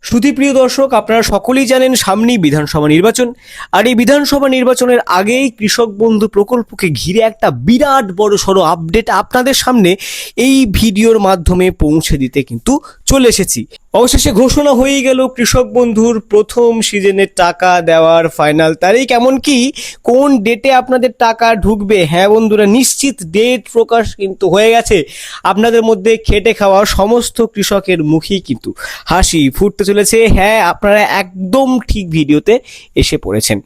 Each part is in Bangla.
শ্রুতিপ্রিয় দর্শক, আপনারা সকলেই জানেন সামনেই বিধানসভা নির্বাচন। আর এই বিধানসভা নির্বাচনের আগেই কৃষক বন্ধু প্রকল্পকে ঘিরে একটা বিরাট বড় সড়ো আপডেট আপনাদের সামনে এই ভিডিওর মাধ্যমে পৌঁছে দিতে কিন্তু চলে এসেছি। অবশেষে ঘোষণা হয়েই গেল কৃষক বন্ধুর প্রথম সিজনের টাকা দেওয়ার ফাইনাল তারিখ, এমনকি কোন ডেটে আপনাদের টাকা ঢুকবে। হ্যাঁ বন্ধুরা, নিশ্চিত ডেট প্রকাশ কিন্তু হয়ে গেছে। আপনাদের মধ্যে খেটে খাওয়া সমস্ত কৃষকের মুখেই কিন্তু হাসি ফুটতে চলেছে। হ্যাঁ, আপনারা একদম ঠিক ভিডিওতে এসে পড়েছেন।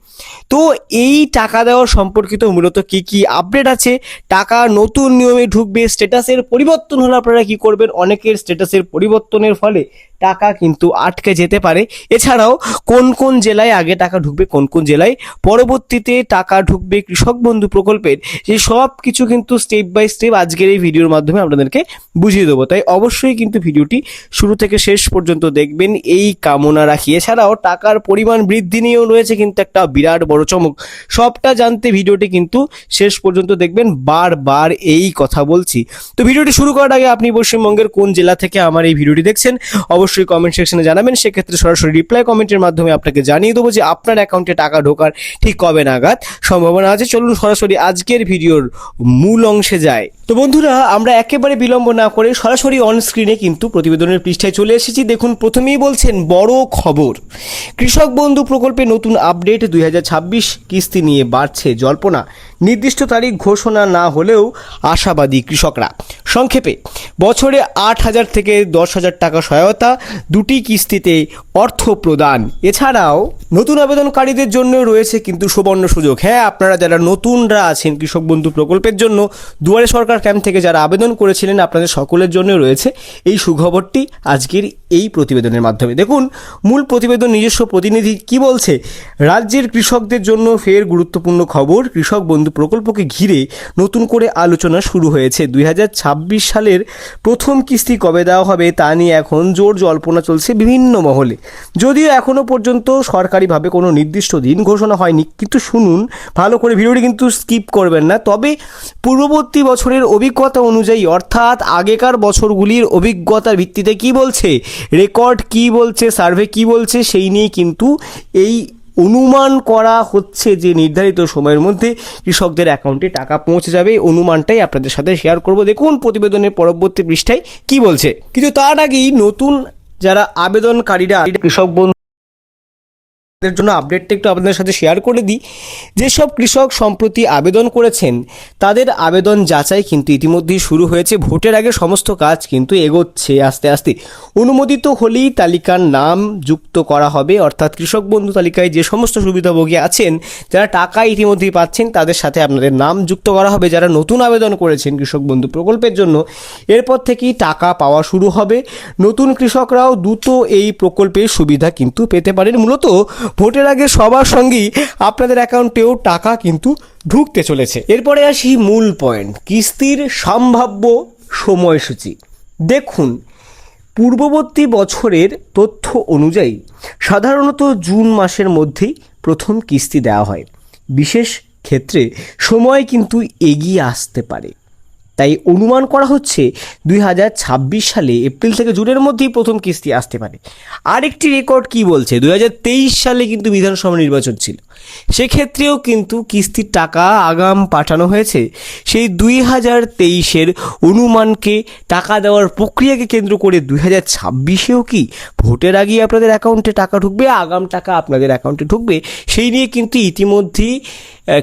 তো এই টাকা দেওয়ার সম্পর্কিত মূলত কি কি আপডেট আছে, টাকা নতুন নিয়মে ঢুকবে, স্ট্যাটাসের পরিবর্তন হলে আপনারা কি করবেন, অনেকের স্ট্যাটাসের পরিবর্তনের ফলে টাকা কিন্তু আটকে যেতে পারে। এছাড়াও কোন কোন জেলায় আগে টাকা ঢুকবে, কোন কোন জেলায় পরবর্তীতে টাকা ঢুকবে কৃষক বন্ধু প্রকল্পের, সেই সব কিছু কিন্তু স্টেপ বাই স্টেপ আজকের এই ভিডিওর মাধ্যমে আপনাদেরকে বুঝিয়ে দেবো। তাই অবশ্যই কিন্তু ভিডিওটি শুরু থেকে শেষ পর্যন্ত দেখবেন এই কামনা রাখি। এছাড়াও টাকার পরিমাণ বৃদ্ধি নিয়েও রয়েছে কিন্তু একটা বিরাট বড় চমক। সবটা জানতে ভিডিওটি কিন্তু শেষ পর্যন্ত দেখবেন, বারবার এই কথা বলছি। তো ভিডিওটি শুরু করার আগে আপনি পশ্চিমবঙ্গের কোন জেলা থেকে আমার এই ভিডিওটি দেখছেন অবশ্যই কমেন্ট সেকশনে জানাবেন। সেক্ষেত্রে সরাসরি রিপ্লাই কমেন্টের মাধ্যমে আপনাকে জানিয়ে দেবো যে আপনার অ্যাকাউন্টে টাকা ঢোকার ঠিক কবে নাগাদ সম্ভাবনা আছে। চলুন সরাসরি আজকের ভিডিওর মূল অংশে যায়। তো বন্ধুরা, আমরা একেবারে বিলম্ব না করে সরাসরি অন স্ক্রিনে কিন্তু প্রতিবেদনের পৃষ্ঠায় চলে এসেছি। দেখুন, প্রথমেই বলছেন বড় খবর, কৃষক বন্ধু প্রকল্পে নতুন আপডেট, 2026 কিস্তি নিয়ে বাড়ছে জল্পনা, নির্দিষ্ট তারিখ ঘোষণা না হলেও আশাবাদী কৃষকরা। সংক্ষেপে, বছরে 8,000 থেকে 10,000 টাকা সহায়তা, দুটি কিস্তিতে অর্থ প্রদান। এছাড়াও নতুন আবেদনকারীদের জন্য রয়েছে কিন্তু সুবর্ণ সুযোগ। হ্যাঁ, আপনারা যারা নতুনরা আছেন কৃষক বন্ধু প্রকল্পের জন্য, দুয়ারে সরকার ক্যাম্প থেকে যারা আবেদন করেছিলেন, আপনাদের সকলের জন্য রয়েছে এই সুখবরটি আজকের এই প্রতিবেদনের মাধ্যমে। দেখুন মূল প্রতিবেদন, নিজস্ব প্রতিনিধি কি বলছে। রাজ্যের কৃষকদের জন্য ফের গুরুত্বপূর্ণ খবর, কৃষক বন্ধু প্রকল্পকে ঘিরে নতুন করে আলোচনা শুরু হয়েছে। 2026 সালের প্রথম কিস্তি কবে দেওয়া হবে তা নিয়ে এখন জোর জল্পনা চলছে বিভিন্ন মহলে। যদিও এখনো পর্যন্ত সরকারিভাবে কোনো নির্দিষ্ট দিন ঘোষণা হয়নি, কিন্তু শুনুন ভালো করে, ভিডিওটি কিন্তু স্কিপ করবেন না। তবে পূর্ববর্তী বছরের অভিজ্ঞতা অনুযায়ী, অর্থাৎ আগেকার বছরগুলির অভিজ্ঞতার ভিত্তিতে কি বলছে, রেকর্ড কি বলছে, সার্ভে কি বলছে, সেই নিয়ে কিন্তু এই অনুমান করা হচ্ছে যে নির্ধারিত সময়ের মধ্যে কৃষকদের অ্যাকাউন্টে টাকা পৌঁছে যাবে। অনুমানটাই আপনাদের সাথে শেয়ার করব। দেখুন প্রতিবেদনের পরবর্তী পৃষ্ঠায় কি বলছে। কিন্তু তার আগেই নতুন যারা আবেদনকারীরা কৃষক বন্ধু এর জন্য আপডেটটা একটু আপনাদের সাথে শেয়ার করে দিই। যেসব কৃষক সম্প্রতি আবেদন করেছেন তাদের আবেদন যাচাই কিন্তু ইতিমধ্যেই শুরু হয়েছে। ভোটের আগে সমস্ত কাজ কিন্তু এগোচ্ছে আস্তে আস্তে। অনুমোদিত হলেই তালিকার নাম যুক্ত করা হবে, অর্থাৎ কৃষক বন্ধু তালিকায় যে সমস্ত সুবিধাভোগী আছেন, যারা টাকা ইতিমধ্যেই পাচ্ছেন, তাদের সাথে আপনাদের নাম যুক্ত করা হবে। যারা নতুন আবেদন করেছেন কৃষক বন্ধু প্রকল্পের জন্য, এরপর থেকেই টাকা পাওয়া শুরু হবে। নতুন কৃষকরাও দ্রুত এই প্রকল্পের সুবিধা কিন্তু পেতে পারেন। মূলত ভোটের আগে সবার সঙ্গেই আপনাদের অ্যাকাউন্টেও টাকা কিন্তু ঢুকতে চলেছে। এরপরে আসি মূল পয়েন্ট, কিস্তির সম্ভাব্য সময়সূচি। দেখুন, পূর্ববর্তী বছরের তথ্য অনুযায়ী সাধারণত জুন মাসের মধ্যেই প্রথম কিস্তি দেওয়া হয়। বিশেষ ক্ষেত্রে সময় কিন্তু এগিয়ে আসতে পারে, তাই অনুমান করা হচ্ছে 2026 সালে এপ্রিল থেকে জুনের মধ্যেই প্রথম কিস্তি আসতে পারে। আরেকটি রেকর্ড কি বলছে, 2023 সালে কিন্তু বিধানসভা নির্বাচন ছিল, সেক্ষেত্রেও কিন্তু কিস্তির টাকা আগাম পাঠানো হয়েছে। সেই 2023-এর অনুমানকে, টাকা দেওয়ার প্রক্রিয়াকে কেন্দ্র করে 2026-এও কি ভোটের আগেই আপনাদের অ্যাকাউন্টে টাকা ঢুকবে, আগাম টাকা আপনাদের অ্যাকাউন্টে ঢুকবে, সেই নিয়ে কিন্তু ইতিমধ্যেই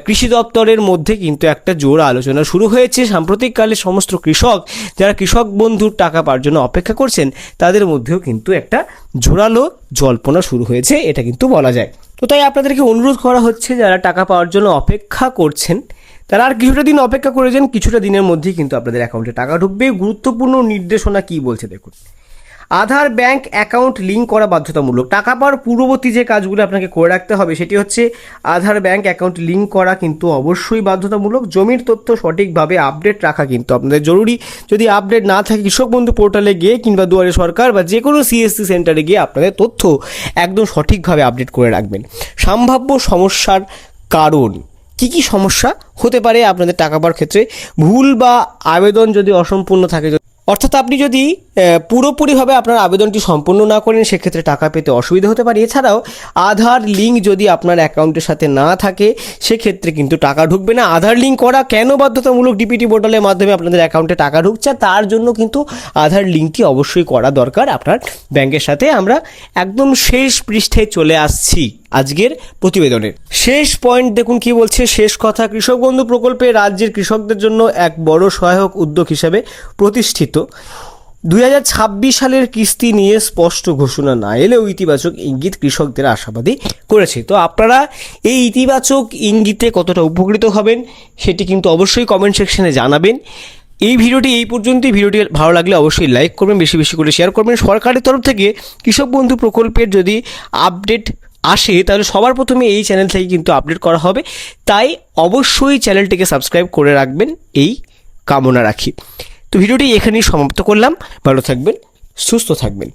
কৃষি দপ্তরের মধ্যে কিন্তু একটা জোর আলোচনা শুরু হয়েছে। সাম্প্রতিককালে সমস্ত কৃষক যারা কৃষক বন্ধুর টাকা পাওয়ার জন্য অপেক্ষা করছেন, তাদের মধ্যেও কিন্তু একটা জোরালো জল্পনা শুরু হয়েছে, এটা কিন্তু বলা যায়। তো তাই আপনাদেরকে অনুরোধ করা হচ্ছে, যারা টাকা পাওয়ার জন্য অপেক্ষা করছেন তারা আর কিছুটা দিন অপেক্ষা করে যান, কিছুটা দিনের মধ্যেই কিন্তু আপনাদের অ্যাকাউন্টে টাকা ঢুকবে। গুরুত্বপূর্ণ নির্দেশনা কি বলছে দেখুন। আধার ব্যাংক অ্যাকাউন্ট লিঙ্ক করা বাধ্যতামূলক। টাকা পাওয়ার পূর্ববর্তী যে কাজগুলো আপনাকে করে রাখতে হবে সেটি হচ্ছে আধার ব্যাংক অ্যাকাউন্ট লিঙ্ক করা কিন্তু অবশ্যই বাধ্যতামূলক। জমির তথ্য সঠিকভাবে আপডেট রাখা কিন্তু আপনাদের জরুরি। যদি আপডেট না থাকে, কৃষক বন্ধু পোর্টালে গিয়ে কিংবা দুয়ারে সরকার বা যে কোনো সিএসসি সেন্টারে গিয়ে আপনাদের তথ্য একদম সঠিকভাবে আপডেট করে রাখবেন। সম্ভাব্য সমস্যার কারণ, কি কি সমস্যা হতে পারে আপনাদের টাকা পাওয়ার ক্ষেত্রে, ভুল বা আবেদন যদি অসম্পূর্ণ থাকে, অর্থাৎ আপনি যদি পুরোপুরিভাবে আপনার আবেদনটি সম্পূর্ণ না করেন সেক্ষেত্রে টাকা পেতে অসুবিধা হতে পারে। এছাড়াও আধার লিঙ্ক যদি আপনার অ্যাকাউন্টের সাথে না থাকে সেক্ষেত্রে কিন্তু টাকা ঢুকবে না। আধার লিঙ্ক করা কেন বাধ্যতামূলক ডিপিটি পোর্টালের মাধ্যমে আপনাদের অ্যাকাউন্টে টাকা ঢুকছে, তার জন্য কিন্তু আধার লিঙ্কটি অবশ্যই করা দরকার আপনার ব্যাংকের সাথে। আমরা একদম শেষ পৃষ্ঠায় চলে আসছি আজকের প্রতিবেদনের। শেষ পয়েন্ট দেখুন কি বলছে, শেষ কথা, কৃষক বন্ধু প্রকল্পে রাজ্যের কৃষকদের জন্য এক বড় সহায়ক উদ্যোগ হিসেবে প্রতিষ্ঠিত। 2026 সালের কিস্তি নিয়ে স্পষ্ট ঘোষণা না এলেও ইতিবাচক ইঙ্গিত কৃষকদের আশাবাদী করেছে। তো আপনারা এই ইতিবাচক ইঙ্গিতে কতটা উপকৃত হবেন সেটি কিন্তু অবশ্যই কমেন্ট সেকশনে জানাবেন। এই ভিডিওটি এই পর্যন্তই। ভিডিওটি ভালো লাগলে অবশ্যই লাইক করবেন, বেশি বেশি করে শেয়ার করবেন। সরকারের তরফ থেকে কৃষক বন্ধু প্রকল্পের যদি আপডেট আসে তাহলে সবার প্রথমে এই চ্যানেল থেকে কিন্তু আপডেট করা হবে, তাই অবশ্যই চ্যানেলটিকে সাবস্ক্রাইব করে রাখবেন এই কামনা রাখি। তো ভিডিওটি এখানেই সমাপ্ত করলাম। ভালো থাকবেন, সুস্থ থাকবেন।